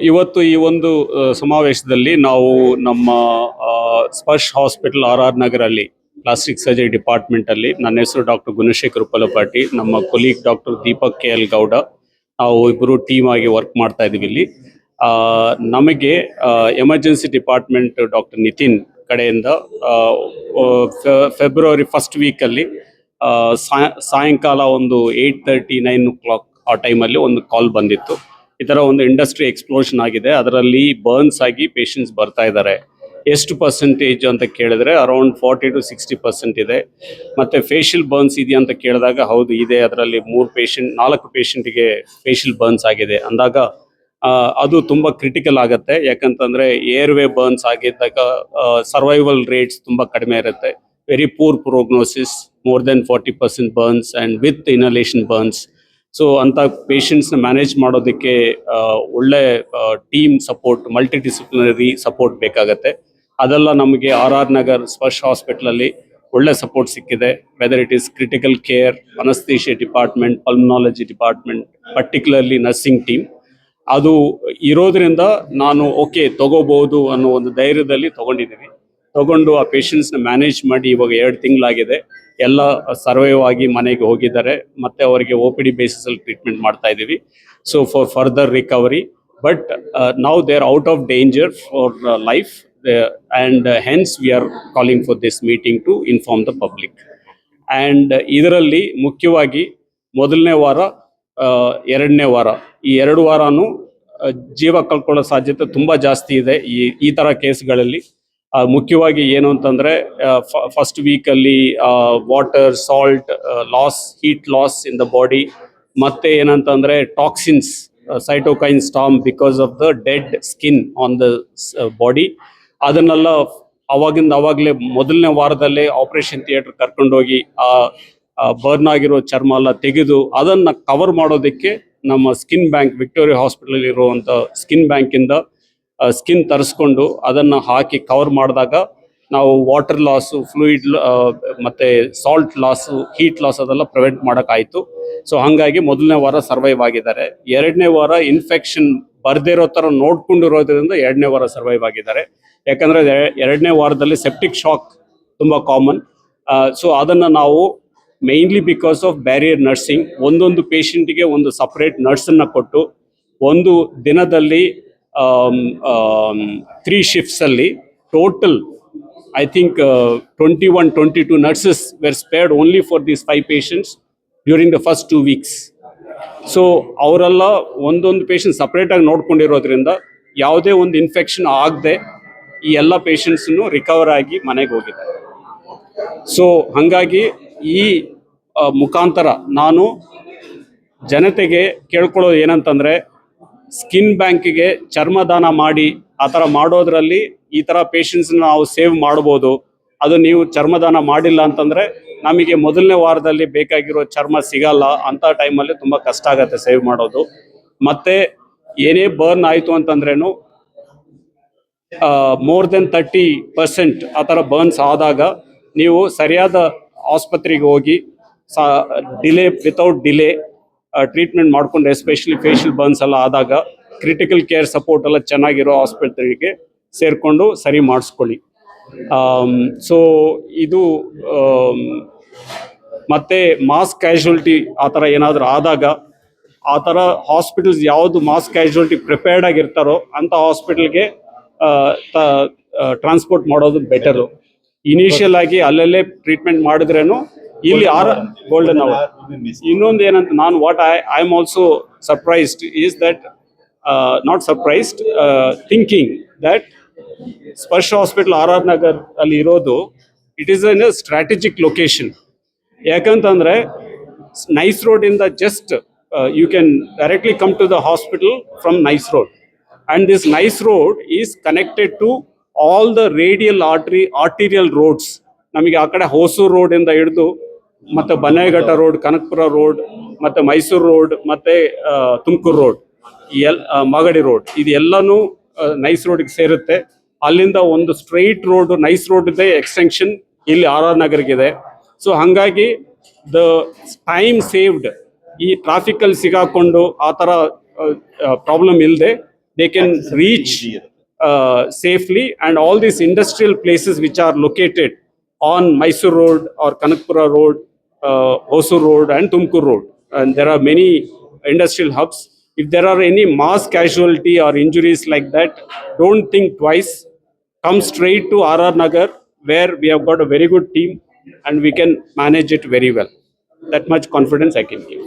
ಇವತ್ತು ಈ ಒಂದು ಸಮಾವೇಶದಲ್ಲಿ ನಾವು ನಮ್ಮ ಸ್ಪರ್ಶ್ ಹಾಸ್ಪಿಟಲ್ RR ನಗರಲ್ಲಿ ಪ್ಲಾಸ್ಟಿಕ್ ಸರ್ಜರಿ ಡಿಪಾರ್ಟ್ಮೆಂಟ್ ಅಲ್ಲಿ ನನ್ನ ಹೆಸರು ಡಾಕ್ಟರ್ ಗುಣಶೇಖರ್ ಉಪ್ಪಲಪಾಟಿ, ನಮ್ಮ colleague doctor Deepak KL Gowda, ನಾವು ಇಬ್ಬರು ಟೀಮ್ ಆಗಿ ವರ್ಕ್ ಮಾಡ್ತಾ ಇದೀವಿ ಇಲ್ಲಿ. ನಮಗೆ ಎಮರ್ಜೆನ್ಸಿ ಡಿಪಾರ್ಟ್ಮೆಂಟ್ ಡಾಕ್ಟರ್ ನಿತಿನ್ ಕಡೆಯಿಂದ ಫೆಬ್ರವರಿ ಫಸ್ಟ್ ವೀಕಲ್ಲಿ ಸಾಯಂಕಾಲ ಒಂದು 8:30 9 o'clock ಆ ಟೈಮಲ್ಲಿ ಒಂದು ಕಾಲ್ ಬಂದಿತ್ತು. ಈ ಥರ ಒಂದು ಇಂಡಸ್ಟ್ರಿ ಎಕ್ಸ್ಪ್ಲೋಷನ್ ಆಗಿದೆ, ಅದರಲ್ಲಿ ಬರ್ನ್ಸ್ ಆಗಿ ಪೇಷಂಟ್ಸ್ ಬರ್ತಾ ಇದ್ದಾರೆ. ಎಷ್ಟು ಪರ್ಸೆಂಟೇಜ್ ಅಂತ ಕೇಳಿದ್ರೆ ಅರೌಂಡ್ 40 to 60% ಇದೆ. ಮತ್ತೆ ಫೇಶಿಯಲ್ ಬರ್ನ್ಸ್ ಇದೆಯಾ ಅಂತ ಕೇಳಿದಾಗ ಹೌದು ಇದೆ, ಅದರಲ್ಲಿ 4 ಪೇಷಂಟ್ಗೆ ಫೇಶಿಯಲ್ ಬರ್ನ್ಸ್ ಆಗಿದೆ ಅಂದಾಗ ಅದು ತುಂಬಾ ಕ್ರಿಟಿಕಲ್ ಆಗುತ್ತೆ. ಯಾಕಂತಂದ್ರೆ ಏರ್ವೇ ಬರ್ನ್ಸ್ ಆಗಿದ್ದಾಗ ಸರ್ವೈವಲ್ ರೇಟ್ಸ್ ತುಂಬಾ ಕಡಿಮೆ ಇರುತ್ತೆ. Very poor prognosis, more than 40% burns and with inhalation burns. So ಅಂತ ಪೇಷಂಟ್ಸ್ನ ಮ್ಯಾನೇಜ್ ಮಾಡೋದಕ್ಕೆ ಒಳ್ಳೆ team support, multi disciplinary support ಬೇಕಾಗತ್ತೆ. ಅದೆಲ್ಲ ನಮಗೆ RR ನಗರ್ ಸ್ಪರ್ಶ್ ಹಾಸ್ಪಿಟಲಲ್ಲಿ ಒಳ್ಳೆ ಸಪೋರ್ಟ್ ಸಿಕ್ಕಿದೆ. Whether it is critical care, anaesthesia department, pulmonology department, particularly nursing team ಅದು ಇರೋದ್ರಿಂದ ನಾನು ಓಕೆ ತಗೋಬಹುದು ಅನ್ನೋ ಒಂದು ಧೈರ್ಯದಲ್ಲಿ ತಗೊಂಡು ಆ ಪೇಷಂಟ್ಸ್ನ ಮ್ಯಾನೇಜ್ ಮಾಡಿ ಇವಾಗ 2 ತಿಂಗಳಾಗಿದೆ. ಎಲ್ಲ ಸರ್ವೈವ್ ಆಗಿ ಮನೆಗೆ ಹೋಗಿದ್ದಾರೆ. ಮತ್ತೆ ಅವರಿಗೆ OPD ಬೇಸಿಸಲ್ಲಿ ಟ್ರೀಟ್ಮೆಂಟ್ ಮಾಡ್ತಾ ಇದ್ದೀವಿ. So for further recovery, but now they are out of danger for life and hence we are calling for this meeting to inform the public. And ಇದರಲ್ಲಿ ಮುಖ್ಯವಾಗಿ ಮೊದಲನೇ ವಾರ, 2ನೇ ವಾರ, ಈ 2 ವಾರನೂ ಜೀವ ಕಳ್ಕೊಳ್ಳೋ ಸಾಧ್ಯತೆ ತುಂಬ ಜಾಸ್ತಿ ಇದೆ ಈ ಥರ ಕೇಸ್ಗಳಲ್ಲಿ. ಮುಖ್ಯವಾಗಿ ಏನು ಅಂತಂದರೆ ಫಸ್ಟ್ ವೀಕಲ್ಲಿ water, salt loss, heat loss in the body, ಮತ್ತೆ ಏನಂತಂದರೆ toxins, cytokine storm because of the dead skin on the body. ಅದನ್ನೆಲ್ಲ ಅವಾಗಲೇ ಮೊದಲನೇ ವಾರದಲ್ಲೇ ಆಪರೇಷನ್ ಥಿಯೇಟರ್ ಕರ್ಕೊಂಡೋಗಿ ಬರ್ನ್ ಆಗಿರೋ ಚರ್ಮ ಎಲ್ಲ ತೆಗೆದು ಅದನ್ನು ಕವರ್ ಮಾಡೋದಕ್ಕೆ ನಮ್ಮ ಸ್ಕಿನ್ ಬ್ಯಾಂಕ್, ವಿಕ್ಟೋರಿಯಾ ಹಾಸ್ಪಿಟಲ್ ಇರುವಂಥ ಸ್ಕಿನ್ ಬ್ಯಾಂಕಿಂದ ಸ್ಕಿನ್ ತರಿಸ್ಕೊಂಡು ಅದನ್ನು ಹಾಕಿ ಕವರ್ ಮಾಡಿದಾಗ ನಾವು ವಾಟರ್ ಲಾಸು, ಫ್ಲೂಯಿಡ್ ಮತ್ತು ಸಾಲ್ಟ್ ಲಾಸು, ಹೀಟ್ ಲಾಸ್ ಅದೆಲ್ಲ ಪ್ರಿವೆಂಟ್ ಮಾಡೋಕ್ಕಾಯಿತು. ಸೊ ಹಾಗಾಗಿ ಮೊದಲನೇ ವಾರ ಸರ್ವೈವ್ ಆಗಿದ್ದಾರೆ. 2ನೇ ವಾರ ಇನ್ಫೆಕ್ಷನ್ ಬರ್ದೇ ಇರೋ ಥರ ನೋಡ್ಕೊಂಡಿರೋದ್ರಿಂದ 2ನೇ ವಾರ ಸರ್ವೈವ್ ಆಗಿದ್ದಾರೆ. ಯಾಕಂದರೆ 2ನೇ ವಾರದಲ್ಲಿ ಸೆಪ್ಟಿಕ್ ಶಾಕ್ ತುಂಬ ಕಾಮನ್. ಸೊ ಅದನ್ನು ನಾವು mainly because of barrier nursing, ಒಂದೊಂದು ಪೇಷಂಟಿಗೆ ಒಂದು ಸಪ್ರೇಟ್ ನರ್ಸನ್ನು ಕೊಟ್ಟು ಒಂದು ದಿನದಲ್ಲಿ 3 ಶಿಫ್ಟ್ಸಲ್ಲಿ total I think 21-22 nurses were spared only for these 5 patients during the first 2 weeks. So ಅವರೆಲ್ಲ ಒಂದೊಂದು ಪೇಷಂಟ್ ಸಪ್ರೇಟಾಗಿ ನೋಡ್ಕೊಂಡಿರೋದ್ರಿಂದ ಯಾವುದೇ ಒಂದು ಇನ್ಫೆಕ್ಷನ್ ಆಗದೆ ಈ ಎಲ್ಲ ಪೇಷಂಟ್ಸನ್ನು ರಿಕವರ್ ಆಗಿ ಮನೆಗೆ ಹೋಗಿದ್ದಾರೆ. ಸೊ ಹಾಗಾಗಿ ಈ ಮುಖಾಂತರ ನಾನು ಜನತೆಗೆ ಕೇಳ್ಕೊಳ್ಳೋದು ಏನಂತಂದರೆ, ಸ್ಕಿನ್ ಬ್ಯಾಂಕಿಗೆ ಚರ್ಮದಾನ ಮಾಡಿ ಆ ಥರ ಮಾಡೋದ್ರಲ್ಲಿ ಈ ಥರ ಪೇಷಂಟ್ಸ್ನ ನಾವು ಸೇವ್ ಮಾಡ್ಬೋದು. ಅದು ನೀವು ಚರ್ಮದಾನ ಮಾಡಿಲ್ಲ ಅಂತಂದರೆ ನಮಗೆ ಮೊದಲನೇ ವಾರದಲ್ಲಿ ಬೇಕಾಗಿರೋ ಚರ್ಮ ಸಿಗಲ್ಲ. ಅಂಥ ಟೈಮಲ್ಲಿ ತುಂಬ ಕಷ್ಟ ಆಗುತ್ತೆ ಸೇವ್ ಮಾಡೋದು. ಮತ್ತು ಏನೇ ಬರ್ನ್ ಆಯಿತು ಅಂತಂದ್ರೇನು more than 30% ಆ ಥರ ಬರ್ನ್ಸ್ ಆದಾಗ ನೀವು ಸರಿಯಾದ ಆಸ್ಪತ್ರೆಗೆ ಹೋಗಿ ವಿತೌಟ್ ಡಿಲೇ ಟ್ರೀಟ್ಮೆಂಟ್ ಮಾಡಿಕೊಂಡು, ಎಸ್ಪೆಷಲಿ ಫೇಶಿಯಲ್ ಬರ್ನ್ಸ್ ಎಲ್ಲ ಆದಾಗ ಕ್ರಿಟಿಕಲ್ ಕೇರ್ ಸಪೋರ್ಟ್ ಎಲ್ಲ ಚೆನ್ನಾಗಿರೋ ಆಸ್ಪತ್ರೆಗೆ ಸೇರಿಕೊಂಡು ಸರಿ ಮಾಡಿಸ್ಕೊಳ್ಳಿ. ಸೊ ಇದು ಮತ್ತು ಮಾಸ್ ಕ್ಯಾಶುಯಾಲಿಟಿ ಆ ಥರ ಏನಾದರೂ ಆದಾಗ ಆ ಥರ ಹಾಸ್ಪಿಟಲ್ಸ್ ಯಾವುದು ಮಾಸ್ ಕ್ಯಾಶುಯಾಲಿಟಿ ಪ್ರಿಪೇರ್ಡ್ ಆಗಿರ್ತಾರೋ ಅಂಥ ಹಾಸ್ಪಿಟಲ್ಗೆ ಟ್ರಾನ್ಸ್ಪೋರ್ಟ್ ಮಾಡೋದು ಬೆಟರು. ಇನಿಷಿಯಲ್ ಆಗಿ ಅಲ್ಲಲ್ಲೇ ಟ್ರೀಟ್ಮೆಂಟ್ ಮಾಡಿದ್ರೇನು ಇಲ್ಲಿ ಗೋಲ್ಡನ್ ಅವರ್. ಇನ್ನೊಂದು ಏನಂತ ನಾನು I am also surprised is that not surprised, thinking that Sparsh hospital RR Nagar ಅಲ್ಲಿ ಇರೋದು it is an strategic location. ಯಾಕಂತಂದರೆ ನೈಸ್ ರೋಡಿಂದ just you can directly come to the hospital from NICE road. And this nice road is connected to all the radial arterial roads. ನಮಗೆ ಆ ಕಡೆ ಹೊಸೂರು ರೋಡಿಂದ ಹಿಡಿದು ಮತ್ತು ಬನ್ನೇಘಟ್ಟ ರೋಡ್, ಕನಕಪುರ ರೋಡ್, ಮತ್ತು Mysuru road, ಮತ್ತು ತುಮಕೂರು ರೋಡ್, ಮಾಗಡಿ ರೋಡ್, ಇದು ಎಲ್ಲನೂ ನೈಸ್ ರೋಡಿಗೆ ಸೇರುತ್ತೆ. ಅಲ್ಲಿಂದ ಒಂದು ಸ್ಟ್ರೈಟ್ ರೋಡ್, ನೈಸ್ ರೋಡ್ ಇದೆ ಎಕ್ಸ್ಟೆನ್ಷನ್ ಇಲ್ಲಿ RR ನಗರ್ಗಿದೆ. ಸೊ ಹಾಗಾಗಿ ದ ಟೈಮ್ ಸೇವ್ಡ್, ಈ ಟ್ರಾಫಿಕಲ್ಲಿ ಸಿಗಾಕೊಂಡು ಆ ಥರ ಪ್ರಾಬ್ಲಮ್ ಇಲ್ಲದೆ they can reach safely, and all these industrial places which are located on Mysore Road or Kanakpura Road, Hosur Road and Tumkur Road, and there are many industrial hubs. If there are any mass casualty or injuries like that, don't think twice. Come straight to RR Nagar, where we have got a very good team and we can manage it very well. That much confidence I can give.